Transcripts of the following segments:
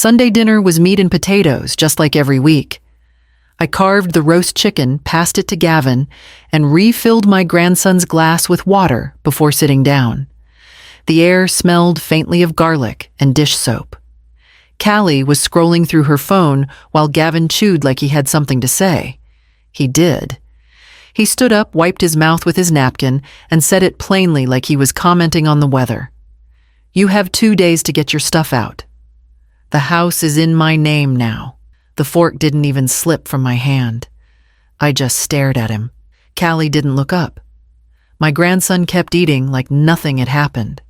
Sunday dinner was meat and potatoes, just like every week. I carved the roast chicken, passed it to Gavin, and refilled my grandson's glass with water before sitting down. The air smelled faintly of garlic and dish soap. Callie was scrolling through her phone while Gavin chewed like he had something to say. He did. He stood up, wiped his mouth with his napkin, and said it plainly like he was commenting on the weather. "You have 2 days to get your stuff out. The house is in my name now." The fork didn't even slip from my hand. I just stared at him. Callie didn't look up. My grandson kept eating like nothing had happened.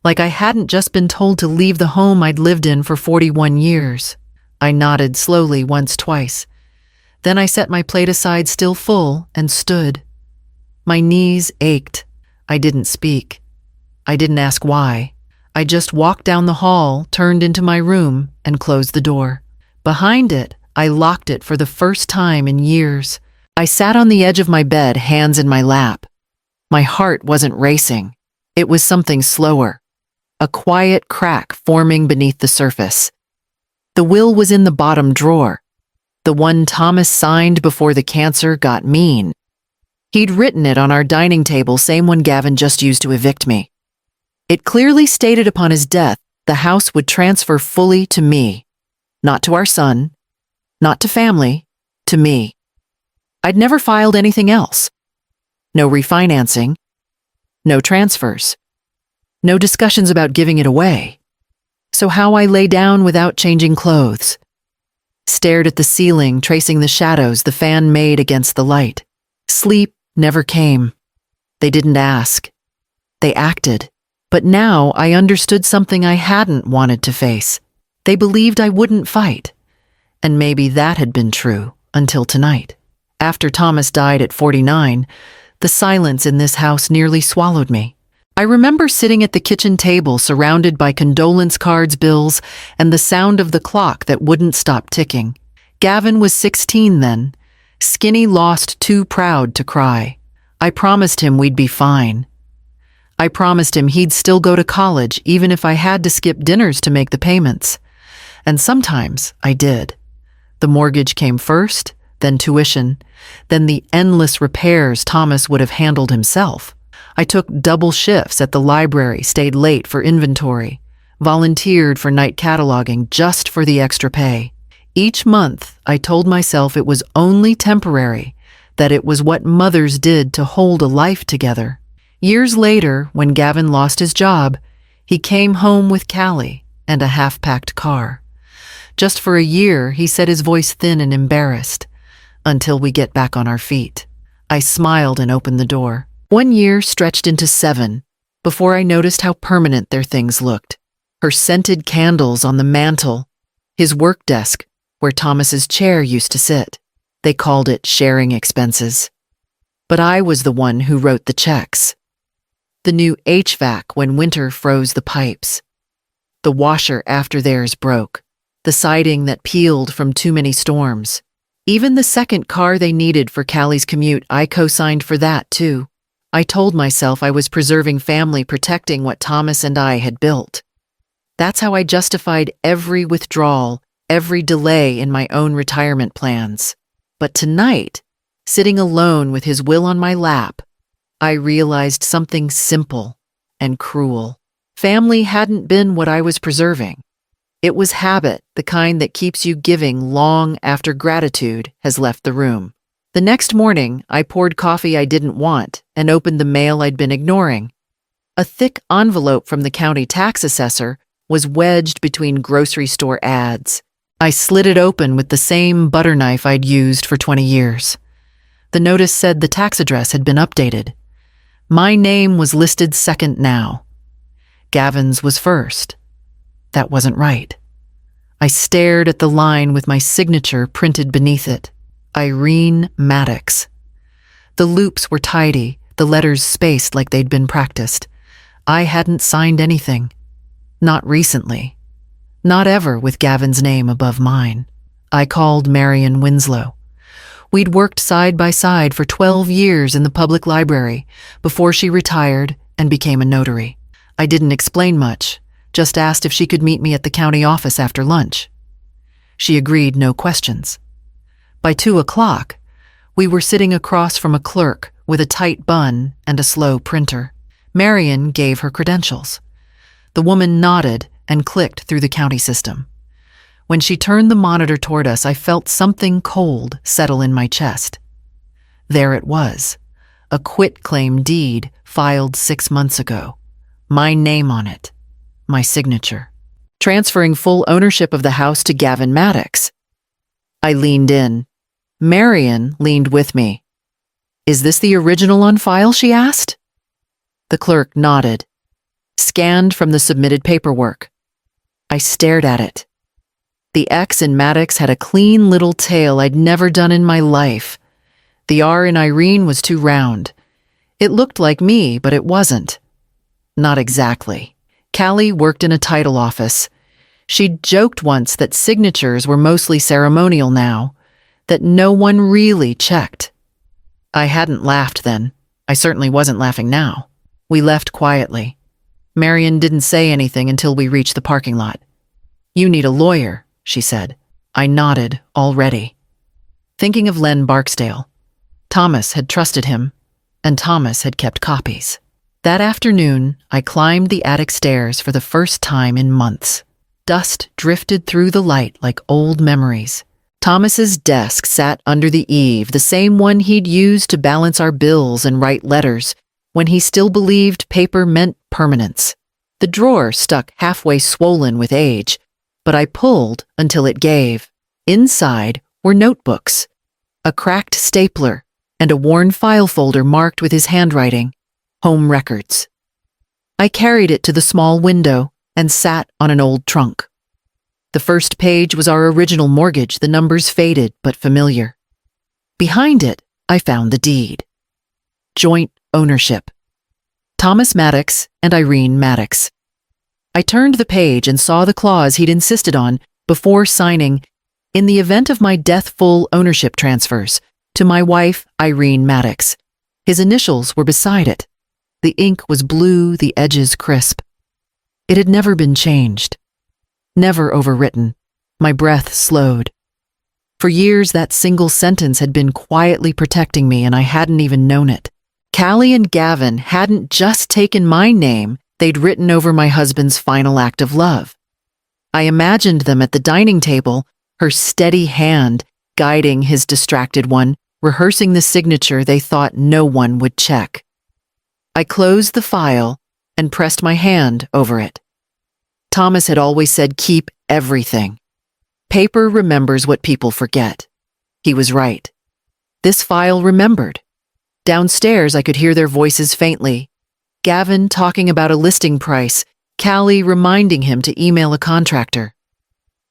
Like I hadn't just been told to leave the home I'd lived in for 41 years. I nodded slowly once, twice. Then I set my plate aside, still full, and stood. My knees ached. I didn't speak. I didn't ask why. I just walked down the hall, turned into my room, and closed the door. Behind it, I locked it for the first time in years. I sat on the edge of my bed, hands in my lap. My heart wasn't racing. It was something slower. A quiet crack forming beneath the surface. The will was in the bottom drawer. The one Thomas signed before the cancer got mean. He'd written it on our dining table, same one Gavin just used to evict me. It clearly stated upon his death the house would transfer fully to me. Not to our son, not to family, to me. I'd never filed anything else. No refinancing, no transfers, no discussions about giving it away. So how I lay down without changing clothes. Stared at the ceiling, tracing the shadows the fan made against the light. Sleep never came. They didn't ask. They acted. But now I understood something I hadn't wanted to face. They believed I wouldn't fight. And maybe that had been true until tonight. After Thomas died at 49, the silence in this house nearly swallowed me. I remember sitting at the kitchen table surrounded by condolence cards, bills, and the sound of the clock that wouldn't stop ticking. Gavin was 16 then, skinny, lost, too proud to cry. I promised him we'd be fine. I promised him he'd still go to college even if I had to skip dinners to make the payments. And sometimes I did. The mortgage came first, then tuition, then the endless repairs Thomas would have handled himself. I took double shifts at the library, stayed late for inventory, volunteered for night cataloging just for the extra pay. Each month, I told myself it was only temporary, that it was what mothers did to hold a life together. Years later, when Gavin lost his job, he came home with Callie and a half-packed car. Just for a year, he said, his voice thin and embarrassed, "Until we get back on our feet." I smiled and opened the door. 1 year stretched into 7 before I noticed how permanent their things looked. Her scented candles on the mantel, his work desk where Thomas's chair used to sit. They called it sharing expenses. But I was the one who wrote the checks. The new HVAC when winter froze the pipes. The washer after theirs broke. The siding that peeled from too many storms. Even the second car they needed for Callie's commute, I co-signed for that too. I told myself I was preserving family, protecting what Thomas and I had built. That's how I justified every withdrawal, every delay in my own retirement plans. But tonight, sitting alone with his will on my lap, I realized something simple and cruel. Family hadn't been what I was preserving. It was habit, the kind that keeps you giving long after gratitude has left the room. The next morning, I poured coffee I didn't want and opened the mail I'd been ignoring. A thick envelope from the county tax assessor was wedged between grocery store ads. I slid it open with the same butter knife I'd used for 20 years. The notice said the tax address had been updated. My name was listed second now. Gavin's was first. That wasn't right. I stared at the line with my signature printed beneath it. Irene Maddox. The loops were tidy, the letters spaced like they'd been practiced. I hadn't signed anything. Not recently. Not ever with Gavin's name above mine. I called Marion Winslow. We'd worked side by side for 12 years in the public library before she retired and became a notary. I didn't explain much, just asked if she could meet me at the county office after lunch. She agreed, no questions. By 2:00, we were sitting across from a clerk with a tight bun and a slow printer. Marion gave her credentials. The woman nodded and clicked through the county system. When she turned the monitor toward us, I felt something cold settle in my chest. There it was, a quitclaim deed filed 6 months ago. My name on it, my signature, transferring full ownership of the house to Gavin Maddox. I leaned in. Marion leaned with me. "Is this the original on file?" she asked. The clerk nodded, scanned from the submitted paperwork. I stared at it. The X in Maddox had a clean little tail I'd never done in my life. The R in Irene was too round. It looked like me, but it wasn't. Not exactly. Callie worked in a title office. She'd joked once that signatures were mostly ceremonial now, that no one really checked. I hadn't laughed then. I certainly wasn't laughing now. We left quietly. Marion didn't say anything until we reached the parking lot. "You need a lawyer," she said. I nodded, already. Thinking of Len Barksdale. Thomas had trusted him, and Thomas had kept copies. That afternoon, I climbed the attic stairs for the first time in months. Dust drifted through the light like old memories. Thomas's desk sat under the eave, the same one he'd used to balance our bills and write letters, when he still believed paper meant permanence. The drawer stuck halfway swollen with age, but I pulled until it gave. Inside were notebooks, a cracked stapler, and a worn file folder marked with his handwriting, Home Records. I carried it to the small window and sat on an old trunk. The first page was our original mortgage, the numbers faded but familiar. Behind it, I found the deed. Joint ownership. Thomas Maddox and Irene Maddox. I turned the page and saw the clause he'd insisted on before signing, "In the event of my death, full ownership transfers to my wife, Irene Maddox." His initials were beside it. The ink was blue, the edges crisp. It had never been changed. Never overwritten. My breath slowed. For years, that single sentence had been quietly protecting me, and I hadn't even known it. Callie and Gavin hadn't just taken my name, they'd written over my husband's final act of love. I imagined them at the dining table, her steady hand guiding his distracted one, rehearsing the signature they thought no one would check. I closed the file and pressed my hand over it. Thomas had always said, "Keep everything. Paper remembers what people forget." He was right. This file remembered. Downstairs, I could hear their voices faintly. Gavin talking about a listing price, Callie reminding him to email a contractor.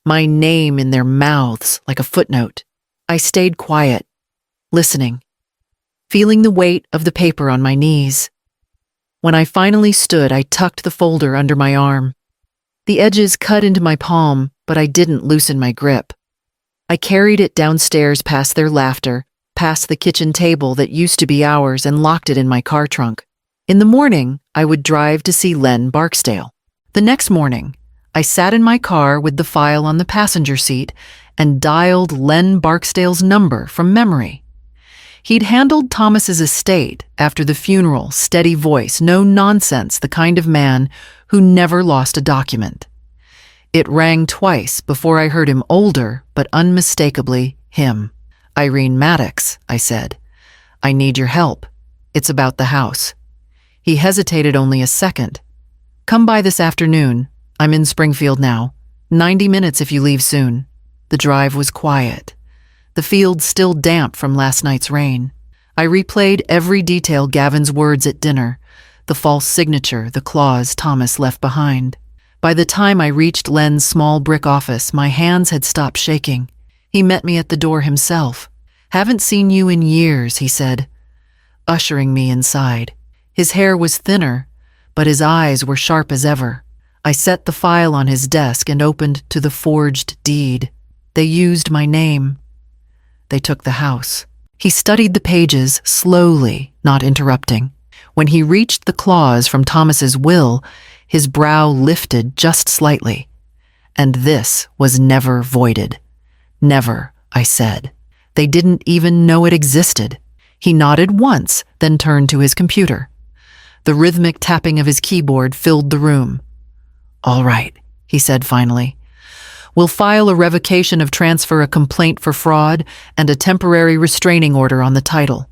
My name in their mouths like a footnote. I stayed quiet, listening, feeling the weight of the paper on my knees. When I finally stood, I tucked the folder under my arm. The edges cut into my palm, but I didn't loosen my grip. I carried it downstairs past their laughter, past the kitchen table that used to be ours, and locked it in my car trunk. In the morning, I would drive to see Len Barksdale. The next morning, I sat in my car with the file on the passenger seat and dialed Len Barksdale's number from memory. He'd handled Thomas's estate after the funeral, steady voice, no nonsense, the kind of man who never lost a document. It rang twice before I heard him, older, but unmistakably him. "Irene Maddox," I said. "I need your help. It's about the house." He hesitated only a second. "Come by this afternoon. I'm in Springfield now. 90 minutes if you leave soon." The drive was quiet. The field still damp from last night's rain. I replayed every detail, Gavin's words at dinner, the false signature, the clause Thomas left behind. By the time I reached Len's small brick office, my hands had stopped shaking. He met me at the door himself. "Haven't seen you in years," he said, ushering me inside. His hair was thinner, but his eyes were sharp as ever. I set the file on his desk and opened to the forged deed. They used my name. They took the house. He studied the pages slowly, not interrupting. When he reached the clause from Thomas's will, His brow lifted just slightly. And this was never voided. Never, I said. They didn't even know it existed. He nodded once, then turned to his computer. The rhythmic tapping of his keyboard filled the room. All right, he said finally. We'll file a revocation of transfer, a complaint for fraud, and a temporary restraining order on the title.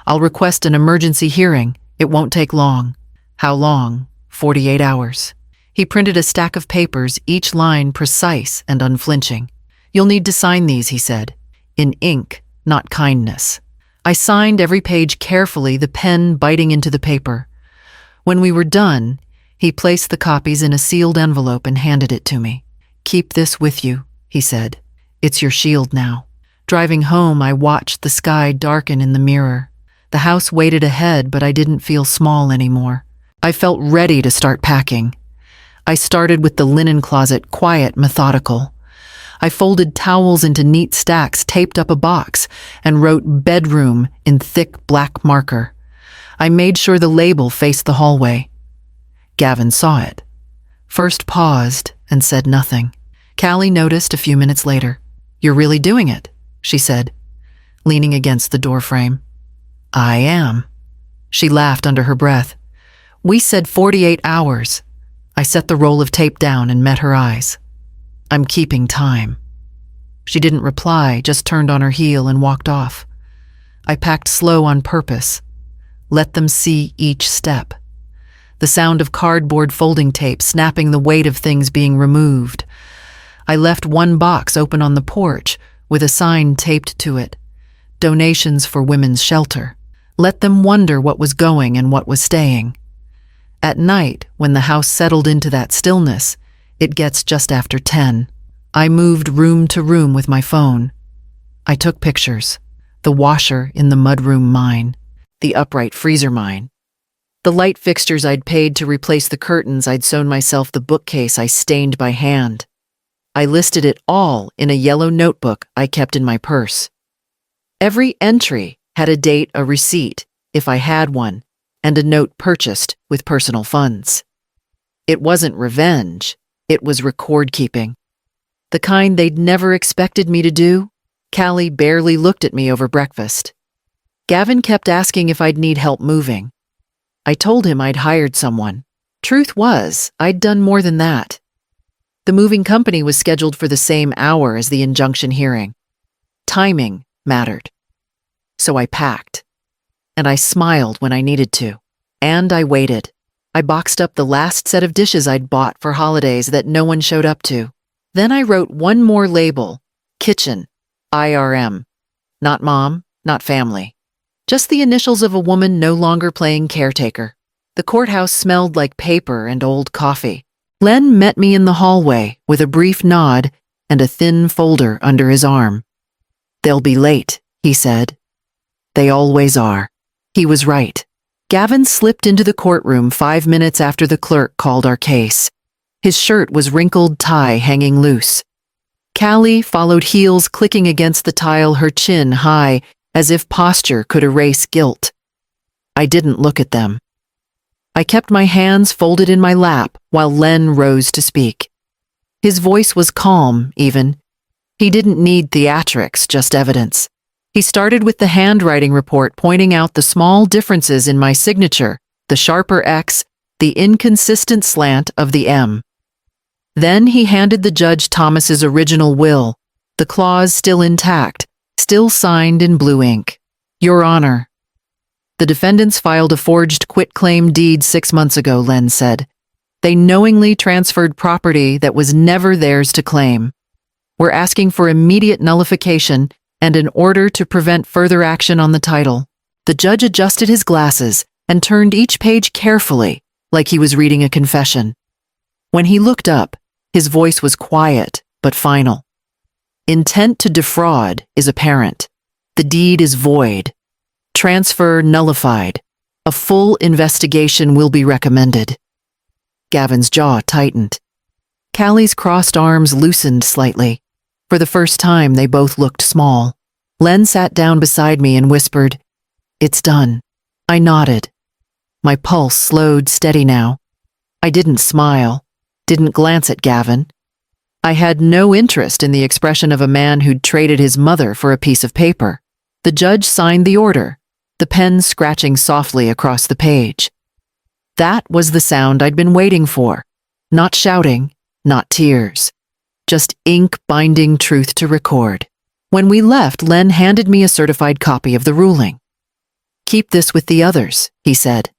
I'll request an emergency hearing. It won't take long. How long? 48 hours. He printed a stack of papers, each line precise and unflinching. You'll need to sign these, he said, in ink, not kindness. I signed every page carefully, the pen biting into the paper. When we were done, he placed the copies in a sealed envelope and handed it to me. Keep this with you, he said. It's your shield now. Driving home, I watched the sky darken in the mirror. The house waited ahead, but I didn't feel small anymore. I felt ready to start packing. I started with the linen closet, quiet, methodical. I folded towels into neat stacks, taped up a box, and wrote bedroom in thick black marker. I made sure the label faced the hallway. Gavin saw it. First paused and said nothing. Callie noticed a few minutes later. You're really doing it, she said, leaning against the doorframe. I am. She laughed under her breath. We said 48 hours. I set the roll of tape down and met her eyes. I'm keeping time. She didn't reply, just turned on her heel and walked off. I packed slow on purpose. Let them see each step. The sound of cardboard folding tape snapping the weight of things being removed. I left one box open on the porch with a sign taped to it. Donations for women's shelter. Let them wonder what was going and what was staying. At night, when the house settled into that stillness, it gets just after 10. I moved room to room with my phone. I took pictures. The washer in the mudroom mine. The upright freezer mine. The light fixtures I'd paid to replace the curtains I'd sewn myself, the bookcase I stained by hand. I listed it all in a yellow notebook I kept in my purse. Every entry had a date, a receipt, if I had one, and a note purchased with personal funds. It wasn't revenge, it was record-keeping. The kind they'd never expected me to do. Callie barely looked at me over breakfast. Gavin kept asking if I'd need help moving. I told him I'd hired someone. Truth was, I'd done more than that. The moving company was scheduled for the same hour as the injunction hearing. Timing mattered. So I packed. And I smiled when I needed to. And I waited. I boxed up the last set of dishes I'd bought for holidays that no one showed up to. Then I wrote one more label, kitchen, IRM. Not mom, not family. Just the initials of a woman no longer playing caretaker. The courthouse smelled like paper and old coffee. Len met me in the hallway with a brief nod and a thin folder under his arm. They'll be late, he said. They always are. He was right. Gavin slipped into the courtroom 5 minutes after the clerk called our case. His shirt was wrinkled, tie hanging loose. Callie followed, heels clicking against the tile, her chin high, as if posture could erase guilt. I didn't look at them. I kept my hands folded in my lap while Len rose to speak. His voice was calm, even. He didn't need theatrics, just evidence. He started with the handwriting report, pointing out the small differences in my signature, the sharper X, the inconsistent slant of the M. Then he handed the judge Thomas's original will, the clause still intact, still signed in blue ink. Your Honor. The defendants filed a forged quitclaim deed 6 months ago, Len said. They knowingly transferred property that was never theirs to claim. We're asking for immediate nullification and an order to prevent further action on the title. The judge adjusted his glasses and turned each page carefully, like he was reading a confession. When he looked up, his voice was quiet but final. Intent to defraud is apparent. The deed is void. Transfer nullified. A full investigation will be recommended. Gavin's jaw tightened. Callie's crossed arms loosened slightly. For the first time, they both looked small. Len sat down beside me and whispered, It's done. I nodded. My pulse slowed steady now. I didn't smile, didn't glance at Gavin. I had no interest in the expression of a man who'd traded his mother for a piece of paper. The judge signed the order, the pen scratching softly across the page. That was the sound I'd been waiting for. Not shouting, not tears. Just ink binding truth to record. When we left, Len handed me a certified copy of the ruling. "Keep this with the others," he said.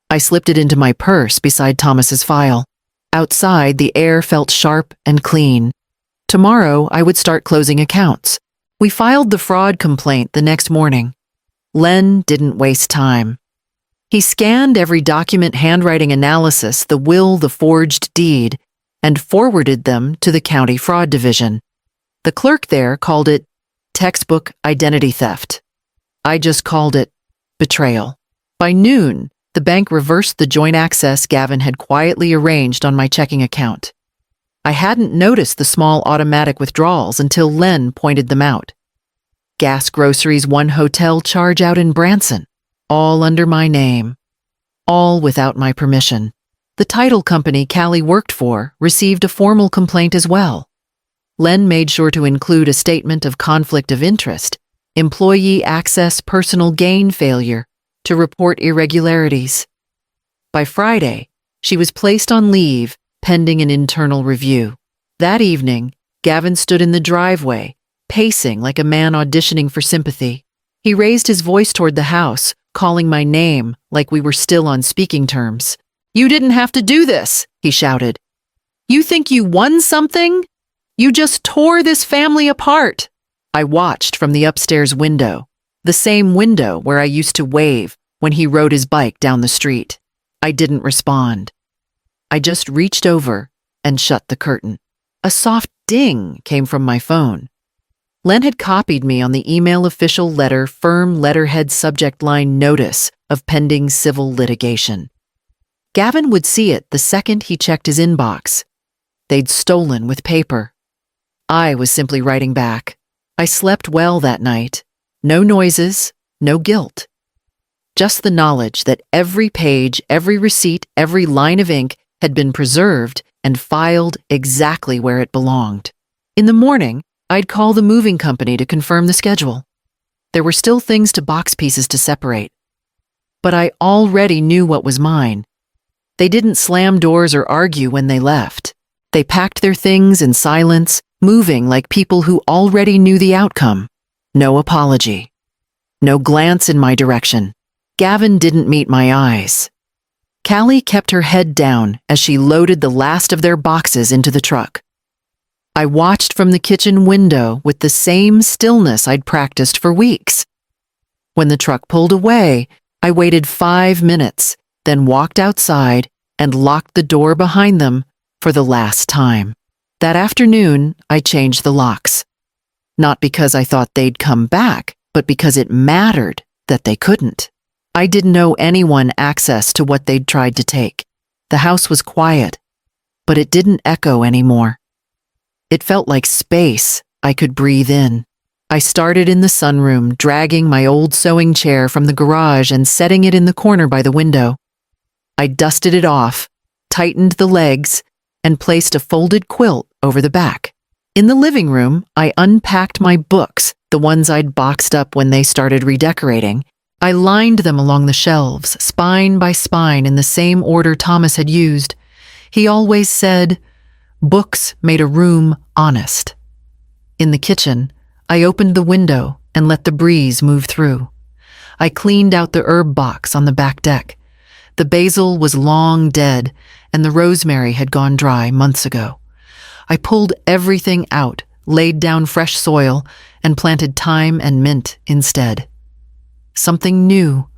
I slipped it into my purse beside Thomas's file. Outside, the air felt sharp and clean. Tomorrow, I would start closing accounts. We filed the fraud complaint the next morning. Len didn't waste time. He scanned every document handwriting analysis, the will, the forged deed, and forwarded them to the county fraud division. The clerk there called it textbook identity theft. I just called it betrayal. By noon, the bank reversed the joint access Gavin had quietly arranged on my checking account. I hadn't noticed the small automatic withdrawals until Len pointed them out. Gas, groceries, one hotel charge out in Branson, all under my name, all without my permission. The title company Callie worked for received a formal complaint as well. Len made sure to include a statement of conflict of interest, employee access personal gain failure, to report irregularities. By Friday, she was placed on leave pending an internal review. That evening, Gavin stood in the driveway, pacing like a man auditioning for sympathy. He raised his voice toward the house, calling my name like we were still on speaking terms. "You didn't have to do this," he shouted. "You think you won something? You just tore this family apart." I watched from the upstairs window, the same window where I used to wave when he rode his bike down the street. I didn't respond. I just reached over and shut the curtain. A soft ding came from my phone. Len had copied me on the email official letter, firm letterhead subject line notice of pending civil litigation. Gavin would see it the second he checked his inbox. They'd stolen with paper. I was simply writing back. I slept well that night. No noises, no guilt. Just the knowledge that every page, every receipt, every line of ink had been preserved and filed exactly where it belonged. In the morning, I'd call the moving company to confirm the schedule. There were still things to box pieces to separate. But I already knew what was mine. They didn't slam doors or argue when they left. They packed their things in silence, moving like people who already knew the outcome. No apology. No glance in my direction. Gavin didn't meet my eyes. Callie kept her head down as she loaded the last of their boxes into the truck. I watched from the kitchen window with the same stillness I'd practiced for weeks. When the truck pulled away, I waited 5 minutes, then walked outside and locked the door behind them for the last time. That afternoon, I changed the locks. Not because I thought they'd come back, but because it mattered that they couldn't. I didn't owe anyone access to what they'd tried to take. The house was quiet, but it didn't echo anymore. It felt like space I could breathe in. I started in the sunroom, dragging my old sewing chair from the garage and setting it in the corner by the window. I dusted it off, tightened the legs, and placed a folded quilt over the back. In the living room, I unpacked my books, the ones I'd boxed up when they started redecorating. I lined them along the shelves, spine by spine, in the same order Thomas had used. He always said, books made a room honest. In the kitchen, I opened the window and let the breeze move through. I cleaned out the herb box on the back deck. The basil was long dead, and the rosemary had gone dry months ago. I pulled everything out, laid down fresh soil, and planted thyme and mint instead. Something new,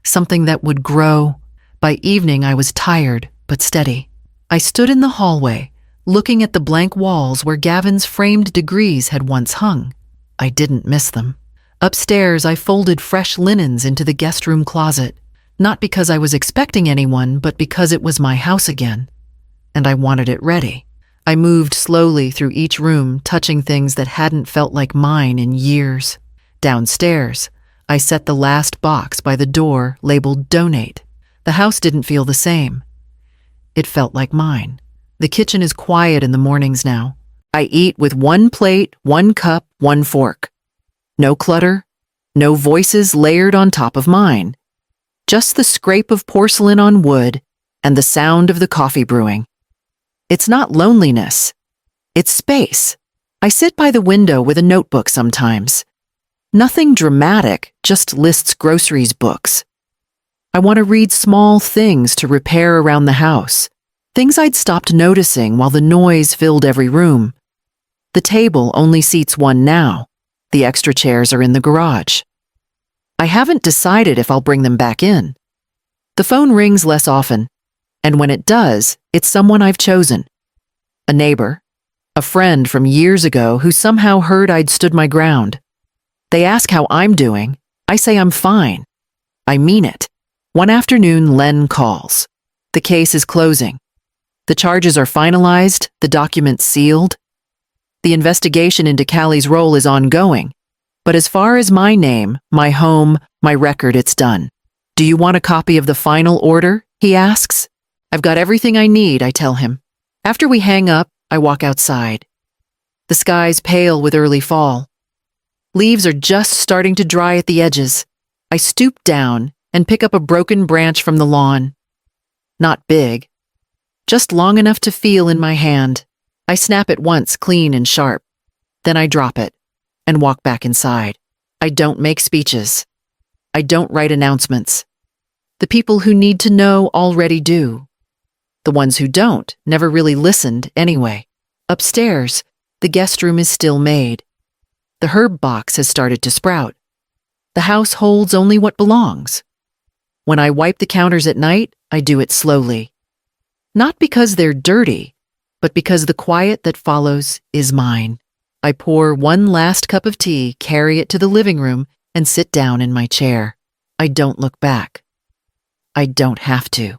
something that would grow. By evening, I was tired but steady. I stood in the hallway, looking at the blank walls where Gavin's framed degrees had once hung. I didn't miss them. Upstairs, I folded fresh linens into the guest room closet, not because I was expecting anyone, but because it was my house again, and I wanted it ready. I moved slowly through each room, touching things that hadn't felt like mine in years. Downstairs, I set the last box by the door labeled Donate. The house didn't feel the same. it felt like mine. The kitchen is quiet in the mornings now. I eat with one plate, one cup, one fork. No clutter, no voices layered on top of mine. Just the scrape of porcelain on wood and the sound of the coffee brewing. It's not loneliness. It's space. I sit by the window with a notebook sometimes. Nothing dramatic, just lists groceries books. I want to read small things to repair around the house, things I'd stopped noticing while the noise filled every room. The table only seats one now. The extra chairs are in the garage. I haven't decided if I'll bring them back in. The phone rings less often, and when it does, it's someone I've chosen. A neighbor, a friend from years ago who somehow heard I'd stood my ground. They ask how I'm doing. I say I'm fine. I mean it. One afternoon, Len calls. The case is closing. The charges are finalized, the documents sealed. The investigation into Callie's role is ongoing. But as far as my name, my home, my record, it's done. Do you want a copy of the final order? He asks. I've got everything I need, I tell him. After we hang up, I walk outside. The sky's pale with early fall. Leaves are just starting to dry at the edges. I stoop down and pick up a broken branch from the lawn. Not big, just long enough to feel in my hand. I snap it once clean and sharp. Then I drop it and walk back inside. I don't make speeches. I don't write announcements. The people who need to know already do. The ones who don't never really listened anyway. Upstairs, the guest room is still made. The herb box has started to sprout. The house holds only what belongs. When I wipe the counters at night, I do it slowly. Not because they're dirty, but because the quiet that follows is mine. I pour one last cup of tea, carry it to the living room, and sit down in my chair. I don't look back. I don't have to.